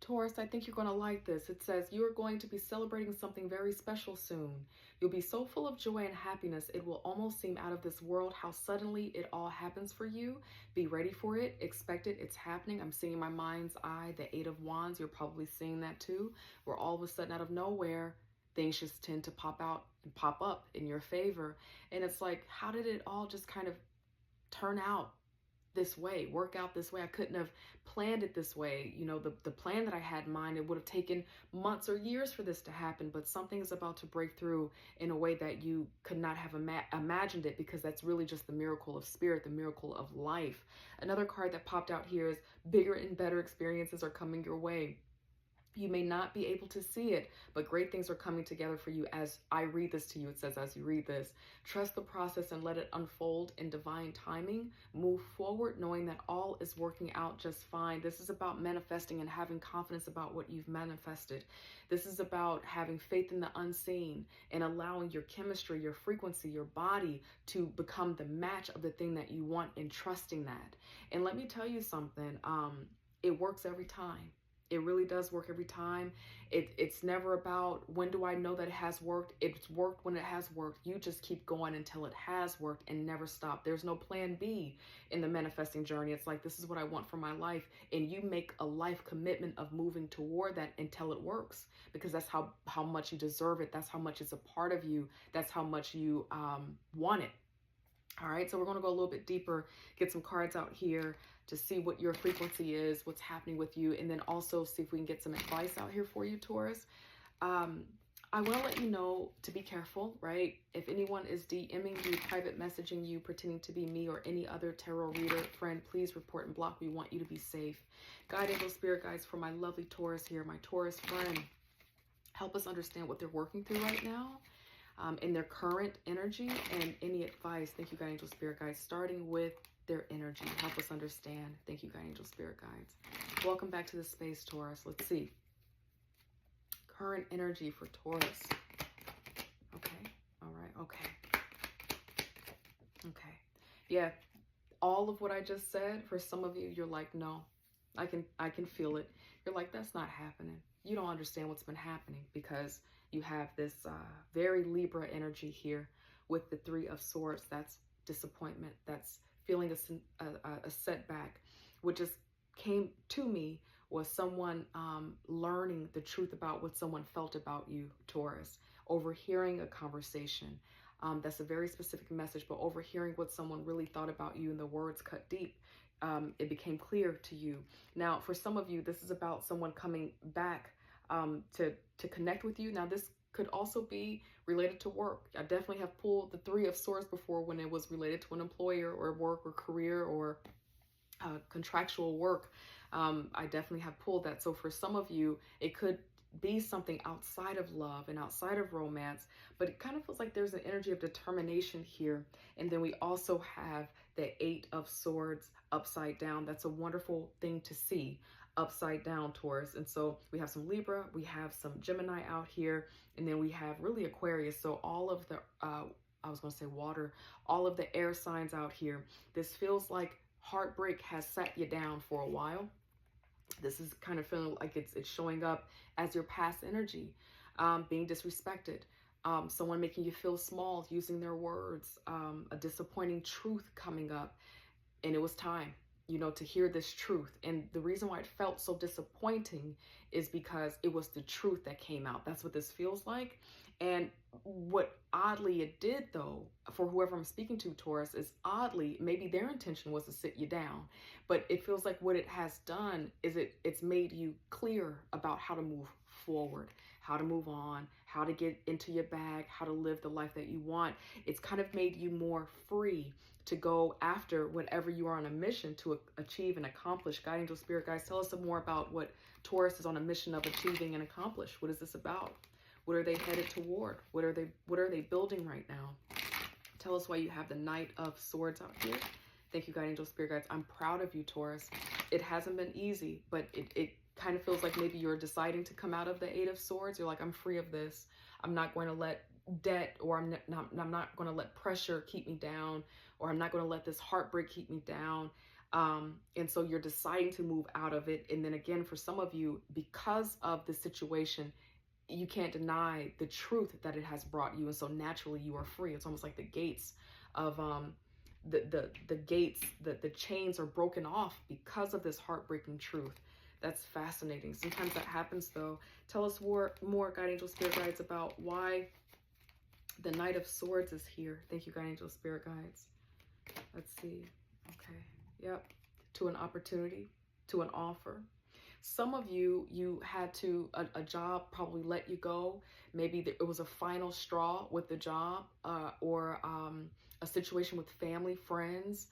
Taurus, I think you're going to like this. It says you are going to be celebrating something very special soon. You'll be so full of joy and happiness, it will almost seem out of this world how suddenly it all happens for you. Be ready for it. Expect it. It's happening. I'm seeing in my mind's eye the Eight of Wands. You're probably seeing that too, where all of a sudden out of nowhere, things just tend to pop out and pop up in your favor. And it's like, how did it all just kind of turn out this way, work out this way? I couldn't have planned it this way. You know, the plan that I had in mind, it would have taken months or years for this to happen, but something is about to break through in a way that you could not have imagined it, because that's really just the miracle of spirit, the miracle of life. Another card that popped out here is bigger and better experiences are coming your way. You may not be able to see it, but great things are coming together for you. As I read this to you, it says, as you read this, trust the process and let it unfold in divine timing. Move forward knowing that all is working out just fine. This is about manifesting and having confidence about what you've manifested. This is about having faith in the unseen and allowing your chemistry, your frequency, your body to become the match of the thing that you want, and trusting that. And let me tell you something, it works every time. It really does work every time. It's never about when do I know that it has worked. It's worked when it has worked. You just keep going until it has worked and never stop. There's no plan B in the manifesting journey. It's like, this is what I want for my life. And you make a life commitment of moving toward that until it works, because that's how much you deserve it. That's how much it's a part of you. That's how much you want it. All right, so we're going to go a little bit deeper, get some cards out here to see what your frequency is, what's happening with you, and then also see if we can get some advice out here for you, Taurus. I want to let you know to be careful, right? If anyone is DMing you, private messaging you, pretending to be me or any other tarot reader, friend, please report and block. We want you to be safe. Guide, angel, spirit guides for my lovely Taurus here, my Taurus friend. Help us understand what they're working through right now. In their current energy, and any advice. Thank you, God, angel, spirit guides, starting with their energy. Help us understand. Thank you, God, angel, spirit guides. Welcome back to the space, Taurus. Let's see. Current energy for Taurus. Okay. All right. Okay. Okay. Yeah. All of what I just said, for some of you, you're like, no, I can feel it. You're like, that's not happening. You don't understand what's been happening, because you have this very Libra energy here with the Three of Swords. That's disappointment. That's feeling a setback. What just came to me was someone learning the truth about what someone felt about you, Taurus. Overhearing a conversation. That's a very specific message, but overhearing what someone really thought about you, and the words cut deep. It became clear to you. Now, for some of you, this is about someone coming back to connect with you. Now, this could also be related to work. I definitely have pulled the Three of Swords before when it was related to an employer or work or career or contractual work. I definitely have pulled that. So for some of you, it could be something outside of love and outside of romance, but it kind of feels like there's an energy of determination here. And then we also have the Eight of Swords upside down. That's a wonderful thing to see, upside down, Taurus. And so we have some Libra, we have some Gemini out here, and then we have really Aquarius. So all of the, I was going to say water, all of the air signs out here. This feels like heartbreak has sat you down for a while. This is kind of feeling like it's showing up as your past energy, being disrespected, someone making you feel small, using their words, a disappointing truth coming up. And it was time, you know, to hear this truth. And the reason why it felt so disappointing is because it was the truth that came out. That's what this feels like. And what oddly it did, though, for whoever I'm speaking to, Taurus, is oddly, maybe their intention was to sit you down, but it feels like what it has done is it's made you clear about how to move forward, how to move on, how to get into your bag, how to live the life that you want. It's kind of made you more free to go after whatever you are on a mission to achieve and accomplish. God, angel, spirit guys, tell us some more about what Taurus is on a mission of achieving and accomplish. What is this about? What are they headed toward? What are they building right now? Tell us why you have the Knight of Swords out here. Thank you, God, angel, spirit guides. I'm proud of you, Taurus. It hasn't been easy, but it kind of feels like maybe you're deciding to come out of the Eight of Swords. You're like, I'm free of this. I'm not going to let debt, or I'm not going to let pressure keep me down, or I'm not going to let this heartbreak keep me down. And so you're deciding to move out of it. And then again, for some of you, because of the situation, you can't deny the truth that it has brought you. And so naturally you are free. It's almost like the gates of, the gates, the chains are broken off because of this heartbreaking truth. That's fascinating. Sometimes that happens though. Tell us more, Guide Angel Spirit Guides, about why the Knight of Swords is here. Thank you, Guide Angel Spirit Guides. Let's see. Okay. Yep. To an opportunity, to an offer. Some of you, you had to, a job probably let you go. Maybe it was a final straw with the job, or a situation with family, friends,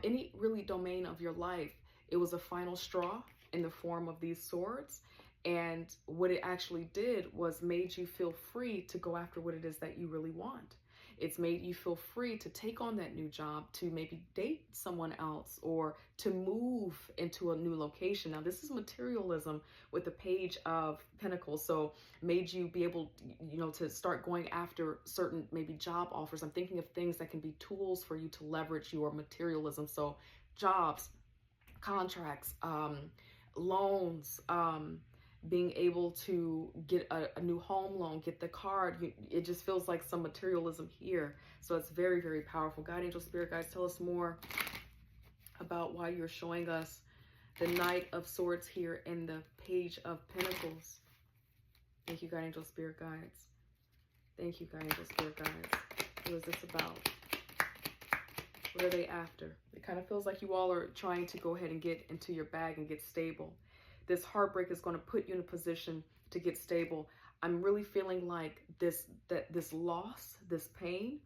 any really domain of your life. It was a final straw in the form of these swords. And what it actually did was made you feel free to go after what it is that you really want. It's made you feel free to take on that new job, to maybe date someone else, or to move into a new location. Now, this is materialism with the Page of Pentacles. So made you be able, you know, to start going after certain maybe job offers. I'm thinking of things that can be tools for you to leverage your materialism. So jobs, contracts, loans, being able to get a new home loan, get the card. It just feels like some materialism here. So it's very, very powerful. Guide Angel Spirit Guides, tell us more about why you're showing us the Knight of Swords here and the Page of Pentacles. Thank you, Guide Angel Spirit Guides. Thank you, Guide Angel Spirit Guides. What is this about? What are they after? It kind of feels like you all are trying to go ahead and get into your bag and get stable. This heartbreak is going to put you in a position to get stable. I'm really feeling like this loss, this pain,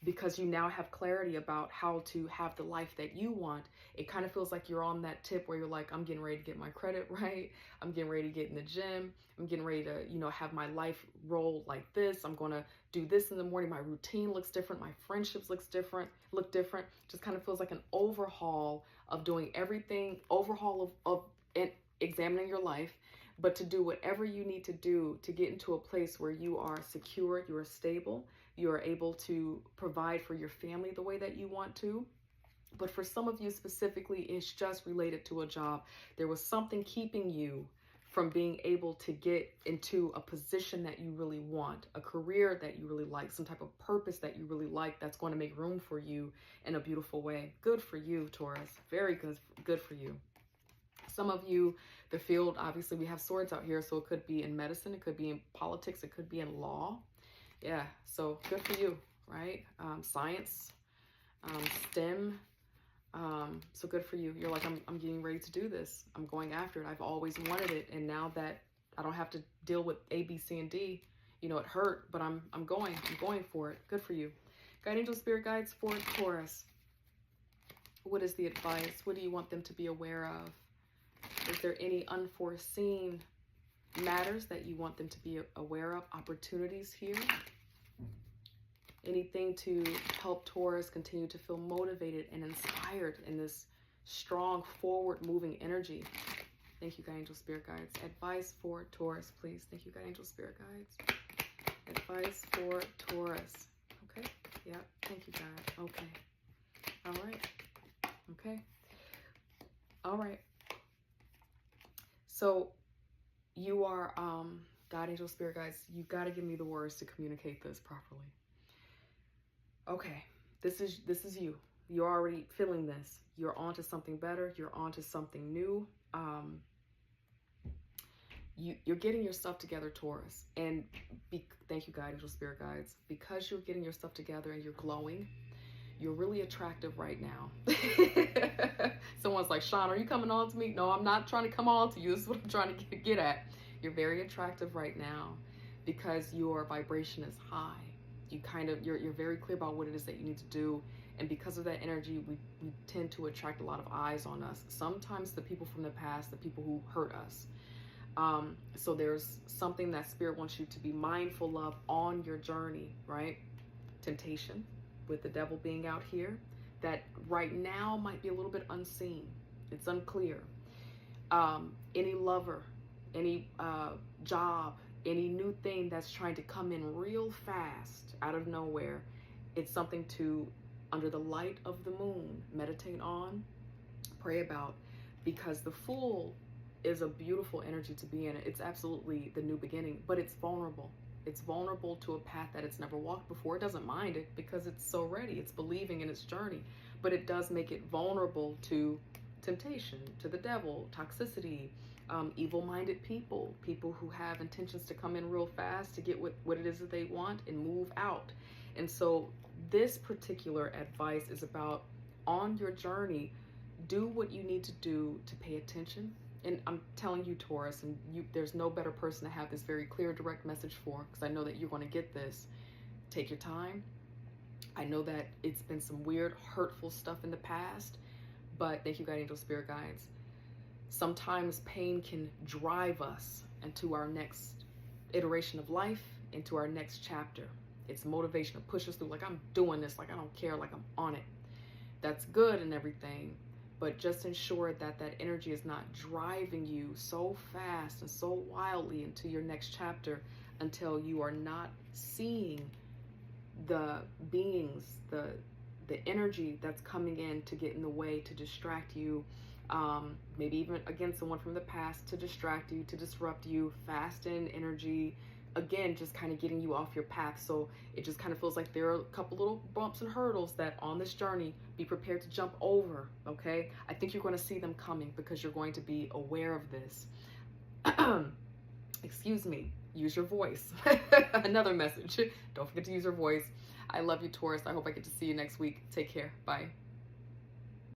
because you now have clarity about how to have the life that you want. It kind of feels like you're on that tip where you're like, I'm getting ready to get my credit right. I'm getting ready to get in the gym. I'm getting ready to, you know, have my life roll like this. I'm going to do this in the morning. My routine looks different. My friendships look different. Just kind of feels like an overhaul of doing everything, overhaul of examining your life, but to do whatever you need to do to get into a place where you are secure, you are stable, you are able to provide for your family the way that you want to. But for some of you specifically, it's just related to a job. There was something keeping you from being able to get into a position that you really want, a career that you really like, some type of purpose that you really like, that's going to make room for you in a beautiful way. Good for you, Taurus. Very good for you. Some of you, the field, obviously we have swords out here, so it could be in medicine, it could be in politics, it could be in law. Yeah, so good for you, right? Science, STEM, so good for you. You're like, I'm getting ready to do this. I'm going after it. I've always wanted it, and now that I don't have to deal with A, B, C, and D, you know, it hurt, but I'm going for it. Good for you. Guide Angel Spirit Guides for Taurus. What is the advice? What do you want them to be aware of? Is there any unforeseen matters that you want them to be aware of? Opportunities here? Anything to help Taurus continue to feel motivated and inspired in this strong, forward-moving energy? Thank you, Guide Angel Spirit Guides. Advice for Taurus, please. Thank you, Guide Angel Spirit Guides. Advice for Taurus. Okay. Yeah. Thank you, God. Okay. All right. Okay. All right. So you are, God, Angel, Spirit Guides, you got to give me the words to communicate this properly. Okay, this is you. You're already feeling this. You're on to something better. You're on to something new. You're getting your stuff together, Taurus. And thank you, God, Angel, Spirit Guides. Because you're getting your stuff together and you're glowing, you're really attractive right now. Someone's like, Sean, are you coming on to me? No, I'm not trying to come on to you. This is what I'm trying to get at. You're very attractive right now because your vibration is high. You're very clear about what it is that you need to do. And because of that energy, we tend to attract a lot of eyes on us. Sometimes the people from the past, the people who hurt us. So there's something that Spirit wants you to be mindful of on your journey, right? Temptation, with the devil being out here, that right now might be a little bit unseen. It's unclear. Any lover, any job, any new thing that's trying to come in real fast out of nowhere, it's something to, under the light of the moon, meditate on, pray about, because the Fool is a beautiful energy to be in. It's absolutely the new beginning, but it's vulnerable. It's vulnerable to a path that it's never walked before. It doesn't mind it because it's so ready. It's believing in its journey, but it does make it vulnerable to temptation, to the devil, toxicity, evil-minded people, people who have intentions to come in real fast to get what it is that they want and move out. And so this particular advice is about, on your journey, do what you need to do to pay attention. And I'm telling you, Taurus, and there's no better person to have this very clear, direct message for, because I know that you're going to get this. Take your time. I know that it's been some weird, hurtful stuff in the past, but thank you, God, angel, spirit guides. Sometimes pain can drive us into our next iteration of life, into our next chapter. It's motivation to push us through, like, I'm doing this, like, I don't care, like, I'm on it. That's good and everything, but just ensure that that energy is not driving you so fast and so wildly into your next chapter until you are not seeing the beings, the energy that's coming in to get in the way, to distract you, maybe even, again, someone from the past to distract you, to disrupt you, fast in energy, again, just kind of getting you off your path. So it just kind of feels like there are a couple little bumps and hurdles that on this journey, be prepared to jump over, okay? I think you're going to see them coming because you're going to be aware of this. Excuse me, use your voice. Another message. Don't forget to use your voice. I love you, Taurus. I hope I get to see you next week. Take care. Bye.